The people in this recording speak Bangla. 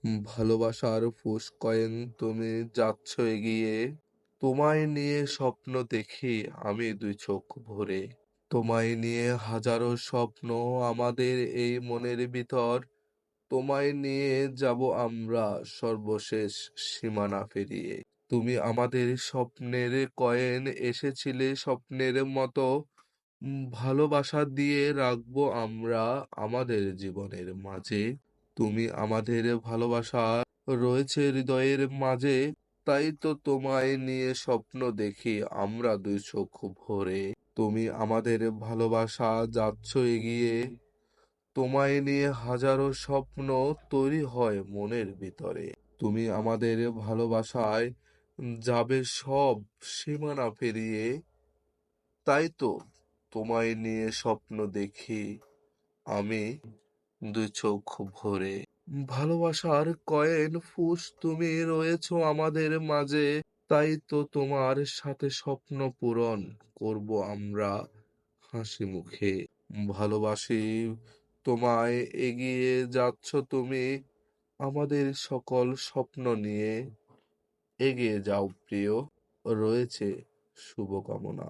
ভালোবাসার ফুস কয়েন তুমি যাচ্ছ এগিয়ে, তোমায় নিয়ে স্বপ্ন দেখি আমি দুই চোখ ভরে। তোমায় নিয়ে হাজারো স্বপ্ন আমাদের এই মনের ভিতর, তোমায় নিয়ে যাব আমরা সর্বশেষ সীমানা পেরিয়ে। তুমি আমাদের স্বপ্নের কয়েন এসেছিলে স্বপ্নের মতো, ভালোবাসা দিয়ে রাখবো আমরা আমাদের জীবনের মাঝে। তুমি আমাদের ভালোবাসা রয়েছে হৃদয়ের মাঝে, তাই তো তোমায় নিয়ে স্বপ্ন দেখি আমরা দুই চোখ ভরে। তুমি আমাদের ভালোবাসা যাচ্ছ এগিয়ে, তোমায় নিয়ে হাজারো স্বপ্ন তৈরি হয় মনের ভিতরে। তুমি আমাদের ভালোবাসায় যাবে সব সীমানা পেরিয়ে, তাই তো তোমায় নিয়ে স্বপ্ন দেখি আমি দুই চোখ ভরে। ভালোবাসার কয়েন ফুস তুমি রয়েছো আমাদের মাঝে, তাই তো তোমার সাথে স্বপ্ন পূরণ করব আমরা হাসি মুখে। ভালোবাসি তোমায়, এগিয়ে যাচ্ছ তুমি আমাদের সকল স্বপ্ন নিয়ে। এগিয়ে যাও প্রিয়, রয়েছে শুভকামনা।